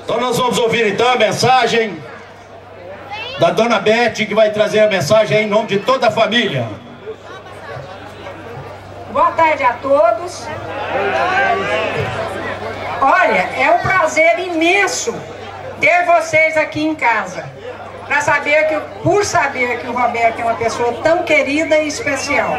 Então nós vamos ouvir então a mensagem da dona Beth, que vai trazer a mensagem em nome de toda a família. Boa tarde a todos. Olha, é um prazer imenso ter vocês aqui em casa, por saber que o Roberto é uma pessoa tão querida e especial.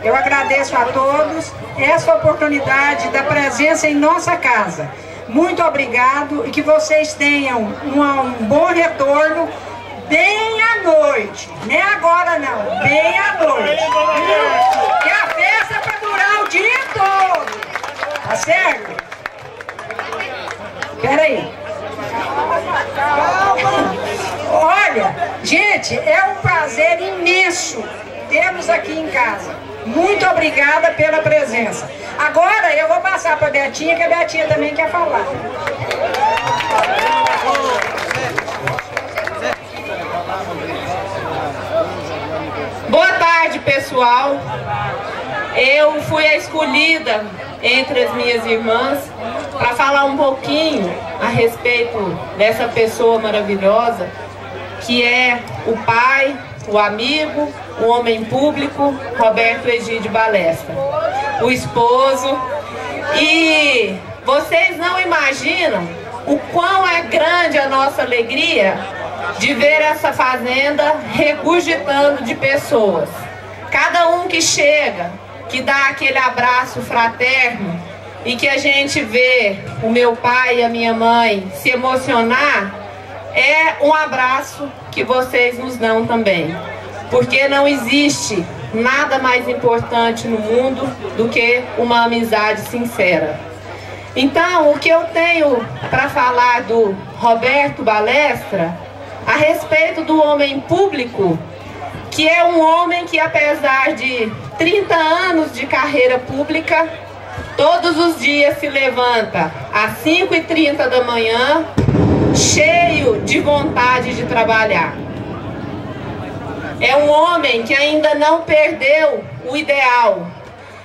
Eu agradeço a todos essa oportunidade da presença em nossa casa. Muito obrigado e que vocês tenham um bom retorno bem à noite. Nem agora não, bem à noite. E a festa é para durar o dia todo. Tá certo? Espera aí. Olha, gente, é um prazer imenso termos aqui em casa. Muito obrigada pela presença. Agora eu vou passar para a Betinha, que a Betinha também quer falar. Boa tarde, pessoal. Eu fui a escolhida entre as minhas irmãs para falar um pouquinho a respeito dessa pessoa maravilhosa que é o pai, o amigo, o homem público, Roberto Egídio Balestra, o esposo. E vocês não imaginam o quão é grande a nossa alegria de ver essa fazenda regurgitando de pessoas. Cada um que chega, que dá aquele abraço fraterno e que a gente vê o meu pai e a minha mãe se emocionar, é um abraço que vocês nos dão também. Porque não existe nada mais importante no mundo do que uma amizade sincera. Então, o que eu tenho para falar do Roberto Balestra, a respeito do homem público, que é um homem que, apesar de 30 anos de carreira pública, todos os dias se levanta às 5h30 da manhã, cheio de vontade de trabalhar. É um homem que ainda não perdeu o ideal.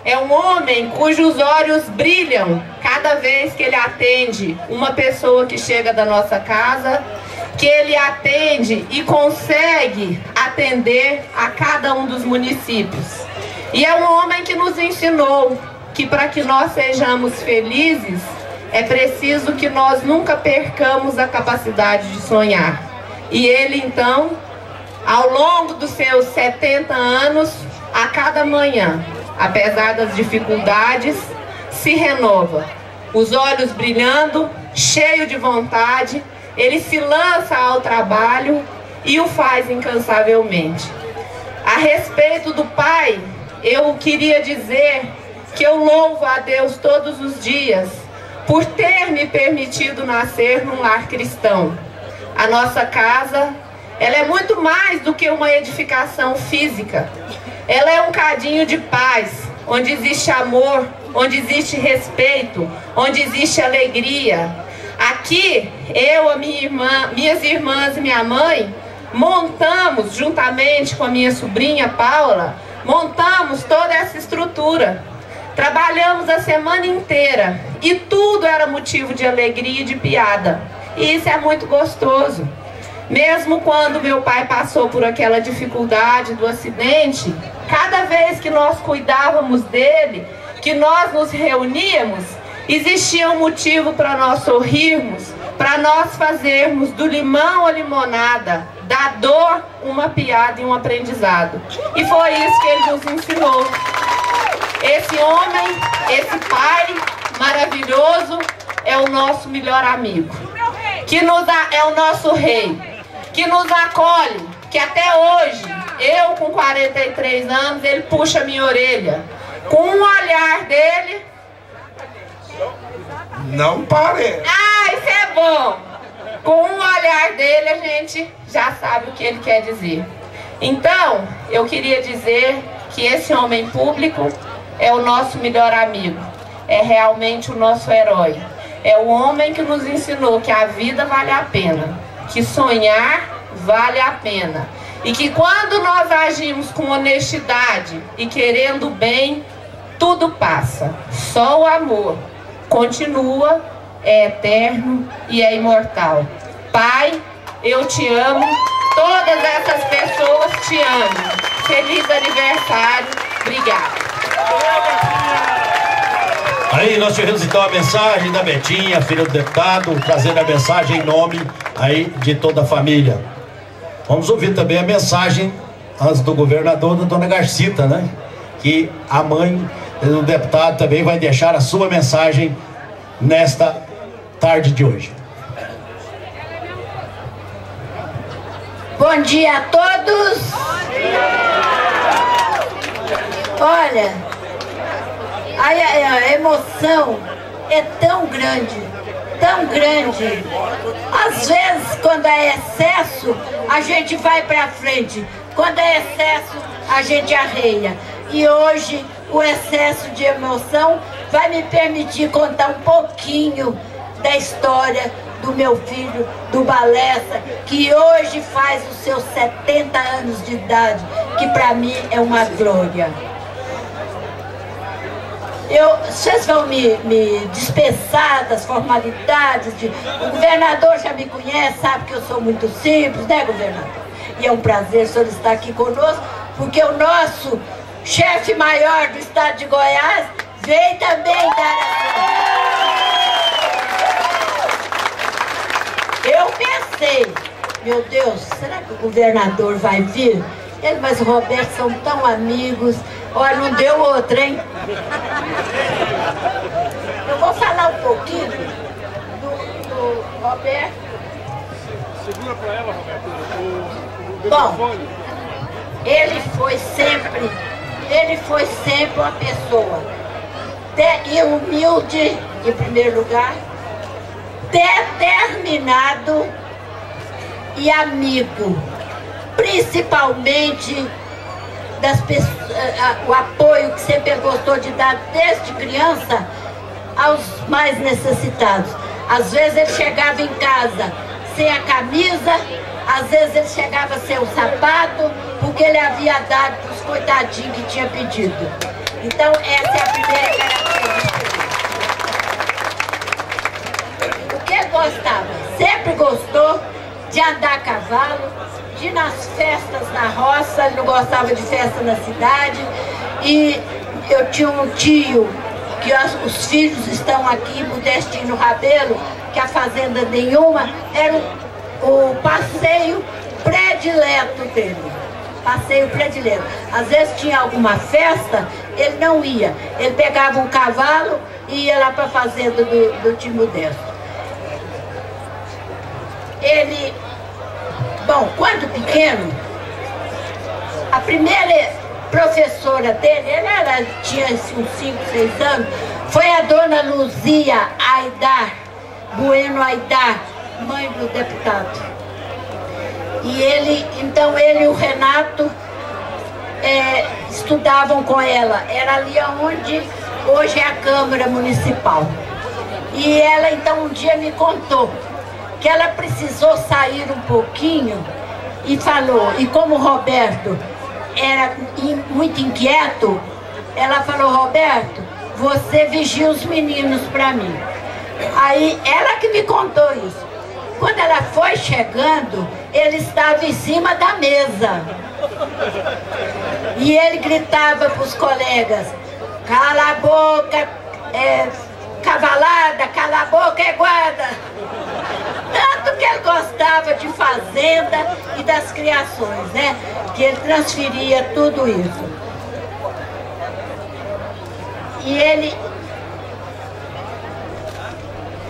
É um homem cujos olhos brilham cada vez que ele atende uma pessoa que chega da nossa casa, que ele atende e consegue atender a cada um dos municípios. E é um homem que nos ensinou que para que nós sejamos felizes, é preciso que nós nunca percamos a capacidade de sonhar. E ele, então, ao longo dos seus 70 anos, a cada manhã, apesar das dificuldades, se renova. Os olhos brilhando, cheio de vontade, ele se lança ao trabalho e o faz incansavelmente. A respeito do pai, eu queria dizer que eu louvo a Deus todos os dias por ter me permitido nascer num lar cristão. A nossa casa, ela é muito mais do que uma edificação física. Ela é um cadinho de paz, onde existe amor, onde existe respeito, onde existe alegria. Aqui, eu, a minha irmã, minhas irmãs e minha mãe, montamos, juntamente com a minha sobrinha Paula, montamos toda essa estrutura. Trabalhamos a semana inteira e tudo era motivo de alegria e de piada. E isso é muito gostoso. Mesmo quando meu pai passou por aquela dificuldade do acidente, cada vez que nós cuidávamos dele, que nós nos reuníamos, existia um motivo para nós sorrirmos, para nós fazermos do limão a limonada, da dor uma piada e um aprendizado. E foi isso que ele nos ensinou. Esse homem, esse pai maravilhoso é o nosso melhor amigo, que é o nosso rei, que nos acolhe, que até hoje, eu com 43 anos, ele puxa minha orelha. Com um olhar dele... Não parece. Ah, isso é bom! Com um olhar dele a gente já sabe o que ele quer dizer. Então, eu queria dizer que esse homem público é o nosso melhor amigo. É realmente o nosso herói. É o homem que nos ensinou que a vida vale a pena, que sonhar vale a pena. E que quando nós agimos com honestidade e querendo bem, tudo passa. Só o amor continua é eterno e é imortal. Pai, eu te amo, todas essas pessoas te amam. Feliz aniversário, obrigada. Aí nós tivemos então a mensagem da Betinha, filha do deputado, trazendo a mensagem em nome aí de toda a família. Vamos ouvir também a mensagem antes do governador, da dona Garcita, né? Que a mãe do deputado também vai deixar a sua mensagem nesta tarde de hoje. Bom dia a todos. Olha, a emoção é tão grande, tão grande. Às vezes, quando é excesso, a gente vai para frente. Quando é excesso, a gente arreia. E hoje, o excesso de emoção vai me permitir contar um pouquinho da história do meu filho, do Balessa, que hoje faz os seus 70 anos de idade, que para mim é uma glória. Vocês vão me dispensar das formalidades. O governador já me conhece, sabe que eu sou muito simples, né, governador? E é um prazer o senhor estar aqui conosco, porque o nosso chefe maior do estado de Goiás veio também dar a... Eu pensei, meu Deus, será que o governador vai vir? Ele, mas o Roberto são tão amigos. Olha, não deu outra, hein? Eu vou falar um pouquinho do Roberto. Segura para ela, Roberto. Bom, ele foi sempre uma pessoa humilde, em primeiro lugar, determinado e amigo, principalmente das pessoas, o apoio que sempre gostou de dar desde criança aos mais necessitados. Às vezes ele chegava em casa sem a camisa, às vezes ele chegava sem o sapato, porque ele havia dado para os coitadinhos que tinha pedido. Então essa é a primeira característica dele. O que ele gostava? Sempre gostou de andar a cavalo, de ir nas festas na roça. Ele não gostava de festa na cidade. E eu tinha um tio, que os filhos estão aqui, Modestino Rabelo, que a fazenda nenhuma, era o passeio predileto dele. Passeio predileto. Às vezes tinha alguma festa, ele não ia. Ele pegava um cavalo e ia lá para a fazenda do tio Modesto. Ele, bom, quando pequeno, a primeira professora dele, tinha uns 5, 6 anos, foi a dona Luzia Aidar, Bueno Aidar, mãe do deputado. E então ele e o Renato estudavam com ela. Era ali onde hoje é a Câmara Municipal. E ela então um dia me contou que ela precisou sair um pouquinho e falou, e como o Roberto era muito inquieto, ela falou: Roberto, você vigia os meninos para mim. Aí ela que me contou isso. Quando ela foi chegando, ele estava em cima da mesa. E ele gritava para os colegas: cala a boca, cavalada, cala a boca, guarda. Tanto que ele gostava de fazenda e das criações, né? Que ele transferia tudo isso. E ele...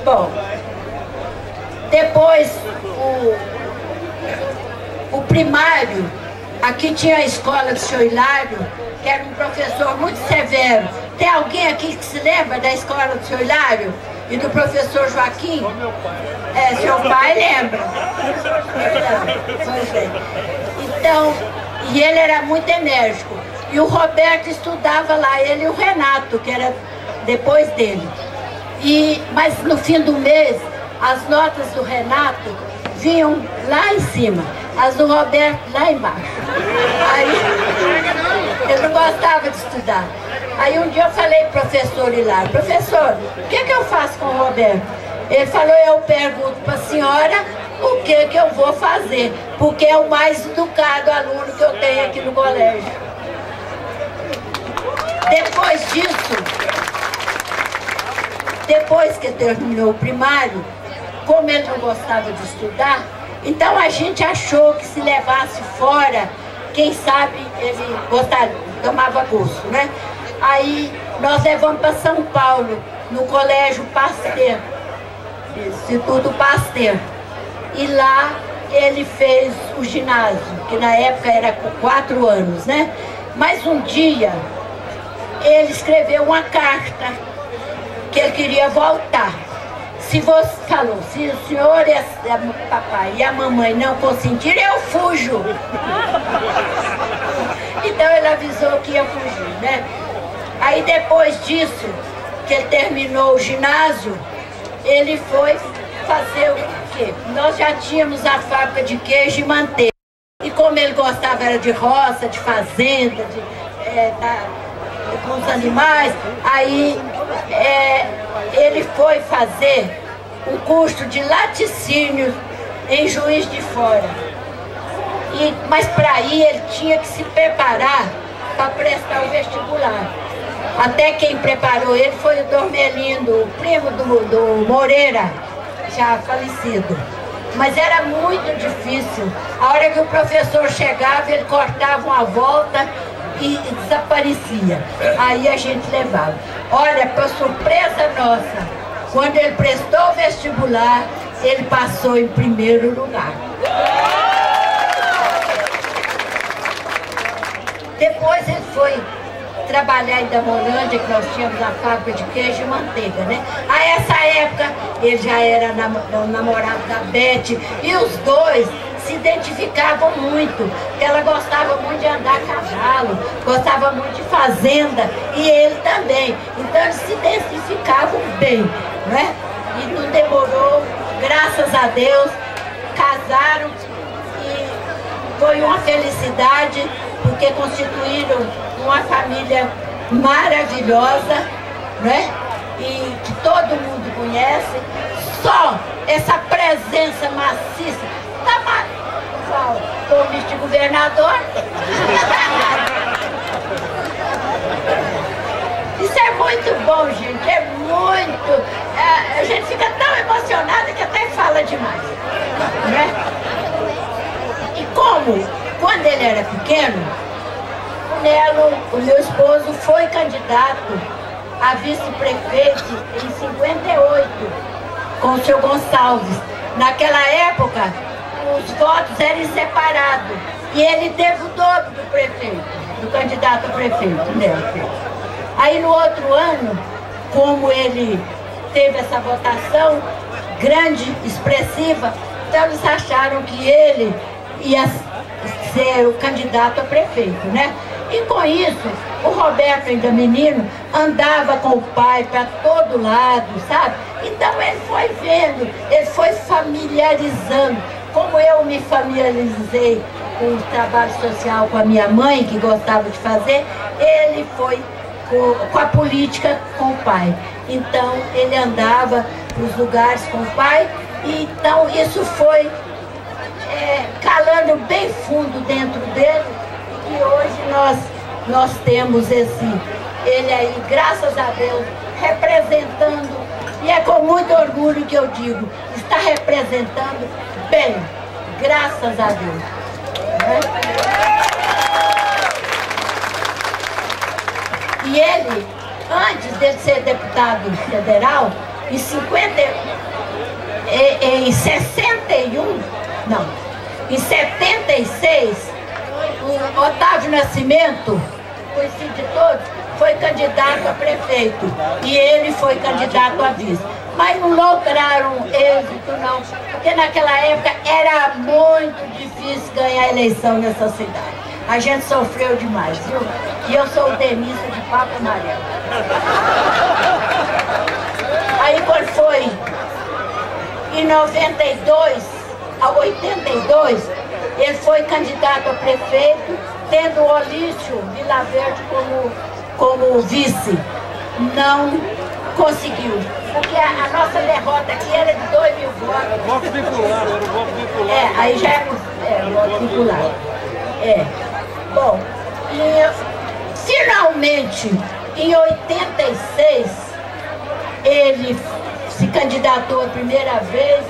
Bom, depois o primário, aqui tinha a escola do seu Hilário, que era um professor muito severo. Tem alguém aqui que se lembra da escola do seu Hilário? E do professor Joaquim? Seu pai lembra. Então, e ele era muito enérgico. E o Roberto estudava lá, ele e o Renato, que era depois dele. Mas no fim do mês, as notas do Renato vinham lá em cima, as do Roberto lá embaixo. Aí, eu não gostava de estudar. Aí um dia eu falei pro professor Hilário: professor, o que eu faço com o Roberto? Ele falou, eu pergunto para a senhora o que eu vou fazer, porque é o mais educado aluno que eu tenho aqui no colégio. Depois disso, depois que terminou o primário, como ele não gostava de estudar, então a gente achou que se levasse fora, quem sabe ele tomava gosto, né? Aí nós levamos para São Paulo, no Colégio Pasteur, Instituto Pasteur. E lá ele fez o ginásio, que na época era com 4 anos, né? Mas um dia ele escreveu uma carta que ele queria voltar. Se você falou, se o senhor e o papai e a mamãe não consentirem, eu fujo. Então ele avisou que ia fugir, né? Aí depois disso, que ele terminou o ginásio, ele foi fazer o quê? Nós já tínhamos a fábrica de queijo e manteiga. E como ele gostava era de roça, de fazenda, com os animais, aí ele foi fazer um curso de laticínios em Juiz de Fora. Mas para ir ele tinha que se preparar para prestar o vestibular. Até quem preparou ele foi o Dormelindo, o primo do Moreira, já falecido. Mas era muito difícil. A hora que o professor chegava, ele cortava uma volta e desaparecia. Aí a gente levava. Olha, para surpresa nossa, quando ele prestou o vestibular, ele passou em primeiro lugar. Depois ele foi trabalhar em Damolândia, que nós tínhamos a fábrica de queijo e manteiga, né? A essa época, ele já era namorado da Beth, e os dois se identificavam muito, porque ela gostava muito de andar a cavalo, gostava muito de fazenda, e ele também. Então eles se identificavam bem, né? E não demorou, graças a Deus, casaram, e foi uma felicidade, porque constituíram uma família maravilhosa, né? E que todo mundo conhece. Só essa presença maciça do vice-governador. Isso é muito bom, gente, é muito. A gente fica tão emocionada que até fala demais, né? E como, quando ele era pequeno, o Nelo, o meu esposo, foi candidato a vice-prefeito em 58, com o seu Gonçalves. Naquela época, os votos eram separados, e ele teve o dobro do prefeito, do candidato a prefeito, Nelo. Aí no outro ano, como ele teve essa votação grande, expressiva, então eles acharam que ele ia ser o candidato a prefeito, né? E com isso, o Roberto, ainda menino, andava com o pai para todo lado, sabe? Então ele foi vendo, ele foi familiarizando. Como eu me familiarizei com o trabalho social com a minha mãe, que gostava de fazer, ele foi com a política com o pai. Então ele andava para os lugares com o pai, e então isso foi calando bem fundo dentro dele. E hoje nós temos ele aí, graças a Deus, representando, e é com muito orgulho que eu digo, está representando bem, graças a Deus. E ele, antes de ser deputado federal, em 76, o Otávio Nascimento, conhecido de todos, foi candidato a prefeito, e ele foi candidato a vice. Mas não lograram êxito, não, porque naquela época era muito difícil ganhar a eleição nessa cidade. A gente sofreu demais, viu? E eu sou tenista de papo amarelo. Aí quando foi em 92 a 82, ele foi candidato a prefeito, tendo o Olício Vilaverde como vice. Não conseguiu. porque a nossa derrota aqui era de 2.000 votos. Voto vincular, era o voto vincular. Aí já era o voto vincular. Bom, e finalmente, em 86, ele se candidatou a primeira vez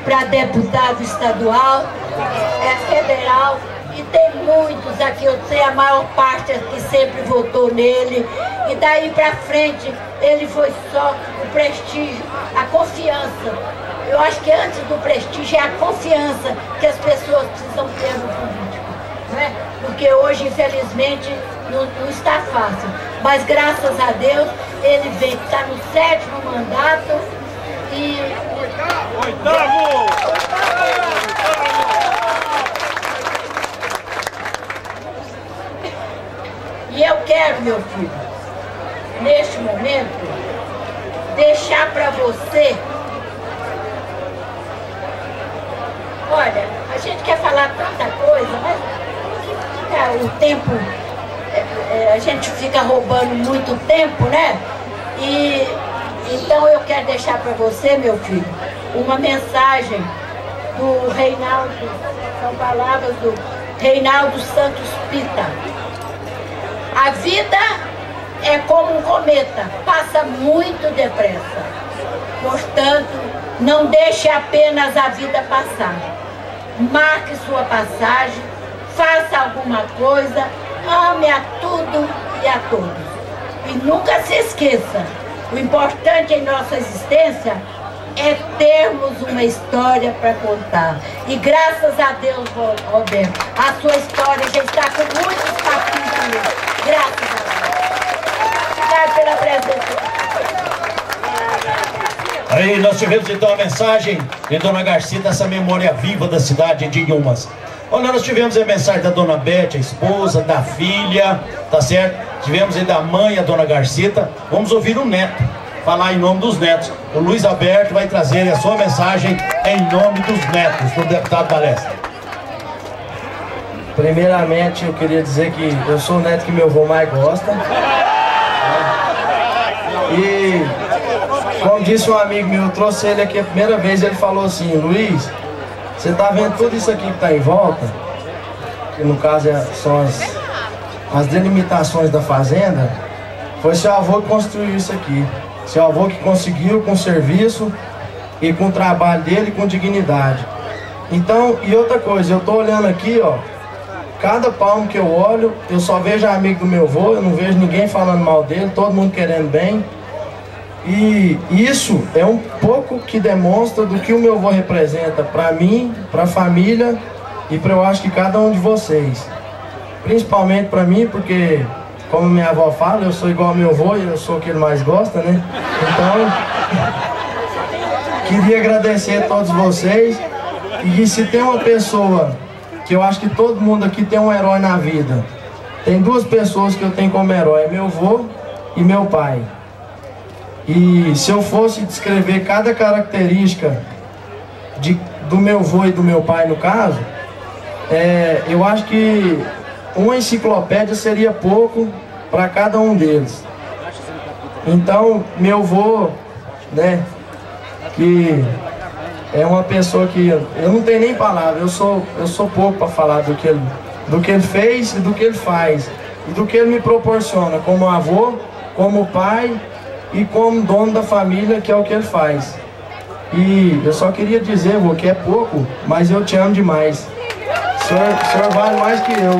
para deputado estadual, federal, e tem muitos aqui, eu sei a maior parte que sempre votou nele, e daí para frente ele foi só o prestígio, a confiança. Eu acho que antes do prestígio é a confiança que as pessoas precisam ter no político, né? Porque hoje, infelizmente, não está fácil. Mas graças a Deus, ele está no 7º mandato e... Oitavo! E eu quero, meu filho, neste momento, deixar para você... Olha, a gente quer falar tanta coisa, mas o tempo, a gente fica roubando muito tempo, né? E então eu quero deixar para você, meu filho, uma mensagem do Reinaldo, são palavras do Reinaldo Santos Pita. A vida é como um cometa, passa muito depressa. Portanto, não deixe apenas a vida passar. Marque sua passagem, faça alguma coisa, ame a tudo e a todos. E nunca se esqueça, o importante em nossa existência é termos uma história para contar. E graças a Deus, Roberto, a sua história já está com muitos capítulos. Graças a Deus. Obrigada pela presença. Aí nós tivemos então a mensagem de Dona Garcia, dessa memória viva da cidade de Inhumas. Olha, nós tivemos a mensagem da Dona Bete, a esposa, da filha, tá certo? Tivemos aí da mãe, a Dona Garcita. Vamos ouvir o neto, falar em nome dos netos. O Luiz Alberto vai trazer a sua mensagem em nome dos netos, do deputado Palestra. Primeiramente, eu queria dizer que eu sou o neto que meu avô mais gosta. E, como disse um amigo meu, eu trouxe ele aqui a primeira vez, ele falou assim: Luiz, você tá vendo tudo isso aqui que tá em volta? Que no caso são as delimitações da fazenda. Foi seu avô que construiu isso aqui. Seu avô que conseguiu com serviço e com o trabalho dele, com dignidade. Então, e outra coisa, eu tô olhando aqui, ó, cada palmo que eu olho, eu só vejo amigo do meu avô, eu não vejo ninguém falando mal dele, todo mundo querendo bem. E isso é um pouco que demonstra do que o meu avô representa para mim, para a família e para, eu acho que cada um de vocês. Principalmente para mim, porque, como minha avó fala, eu sou igual ao meu avô e eu sou o que ele mais gosta, né? Então, queria agradecer a todos vocês. E se tem uma pessoa que eu acho que todo mundo aqui tem um herói na vida, tem duas pessoas que eu tenho como herói, meu avô e meu pai. E se eu fosse descrever cada característica do meu avô e do meu pai, no caso, eu acho que uma enciclopédia seria pouco para cada um deles. Então, meu avô, né, que é uma pessoa que eu não tenho nem palavra, eu sou pouco para falar do que ele fez e do que ele faz, e do que ele me proporciona como avô, como pai e como dono da família, que é o que ele faz. E eu só queria dizer, vô, que é pouco, mas eu te amo demais. O senhor vale mais que eu.